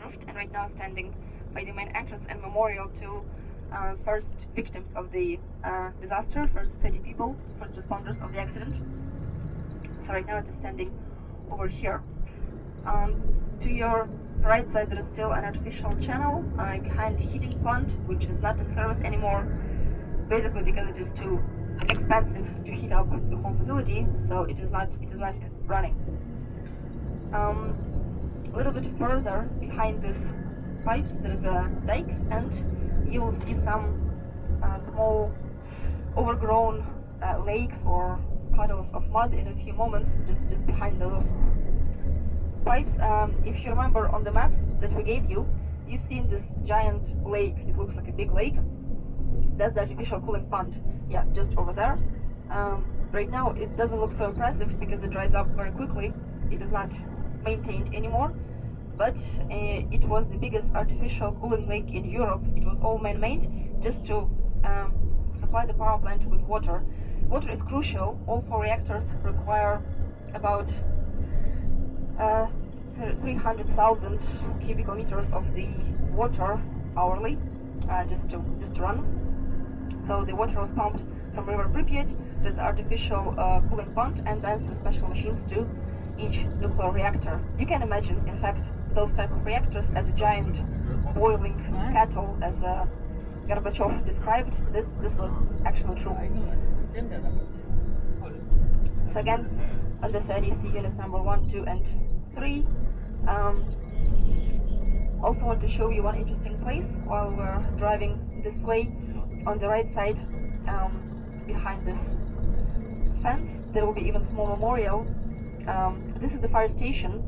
removed and right now standing by the main entrance and memorial to first victims of the disaster, first 30 people, first responders of the accident. So right now it is standing over here. To your right side there is still an artificial channel behind the heating plant, which is not in service anymore, basically because it is too expensive to heat up the whole facility, so it is not running. A little bit further behind these pipes there is a dike, and you will see some small overgrown lakes or puddles of mud in a few moments just behind those pipes. If you remember on the maps that we gave you, you've seen this giant lake. It looks like a big lake. That's the artificial cooling pond. Yeah, just over there. Right now it doesn't look so impressive because it dries up very quickly. It is not maintained anymore, but it was the biggest artificial cooling lake in Europe. It was all man-made just to supply the power plant with water. Water is crucial. All 4 reactors require about 300,000 cubic meters of the water hourly just to run. So the water was pumped from River Pripyat, that's the artificial cooling pond, and then through special machines to each nuclear reactor. You can imagine, in fact, those type of reactors as a giant boiling kettle, as Gorbachev described. This was actually true. So again, on the side you see units number 1, 2, and 3. Also want to show you one interesting place while we're driving this way. On the right side, behind this fence, there will be even small memorial. This is the fire station,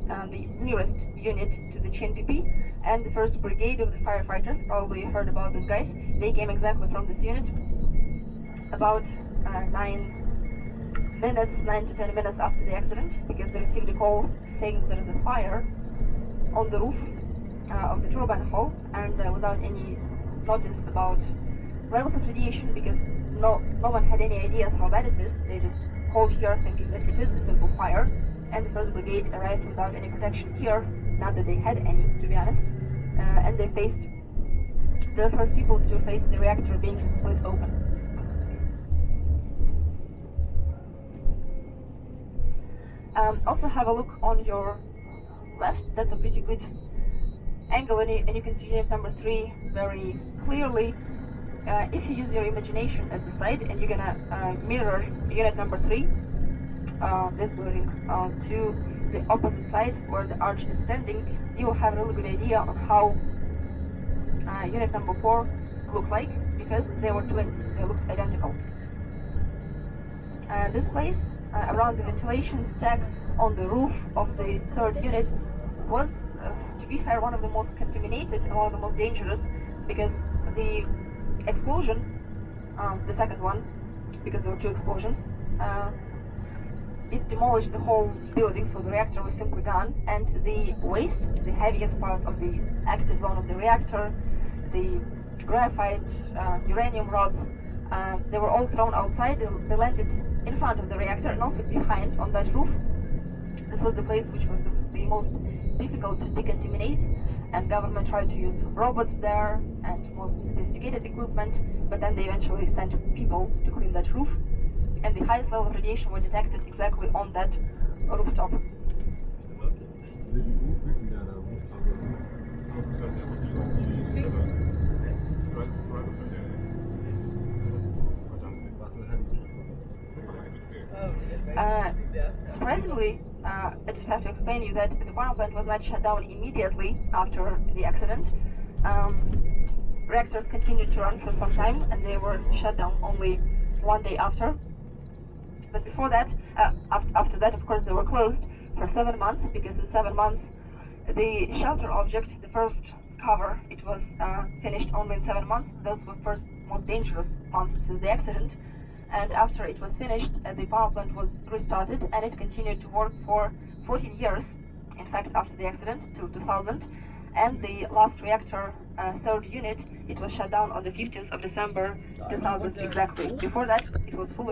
the nearest unit to the CHNPP, and the 1st Brigade of the firefighters. Probably you heard about these guys. They came exactly from this unit about 9 to 10 minutes after the accident, because they received a call saying there is a fire on the roof of the turbine hall, and without any notice about levels of radiation, because no one had any ideas how bad it is. They just called here thinking that it is a simple fire, and the 1st Brigade arrived without any protection here, not that they had any, to be honest, and they faced the first people to face the reactor being just split open. Also have a look on your left. That's a pretty good angle, and you can see unit number 3 very clearly. If you use your imagination at the side and you're gonna mirror unit number 3, this building, to the opposite side where the arch is standing, you will have a really good idea on how unit number 4 looked like, because they were twins. They looked identical. This place, around the ventilation stack on the roof of the 3rd unit, was, to be fair, one of the most contaminated and one of the most dangerous, because the explosion, the 2nd one, because there were 2 explosions, it demolished the whole building, so the reactor was simply gone, and the waste, the heaviest parts of the active zone of the reactor, the graphite, uranium rods, they were all thrown outside. They landed in front of the reactor and also behind on that roof. This was the place which was the most difficult to decontaminate, and government tried to use robots there and most sophisticated equipment, but then they eventually sent people to clean that roof, and the highest level of radiation were detected exactly on that rooftop. Surprisingly, I just have to explain to you that the power plant was not shut down immediately after the accident. Reactors continued to run for some time, and they were shut down only 1 day after. But before that, after that, of course, they were closed for 7 months, because in 7 months, the shelter object, the first cover, it was finished only in 7 months. Those were first most dangerous months since the accident. And after it was finished, the power plant was restarted, and it continued to work for 14 years, in fact, after the accident, till 2000. And the last reactor, 3rd unit, it was shut down on the 15th of December 2000 exactly. Before that, it was fully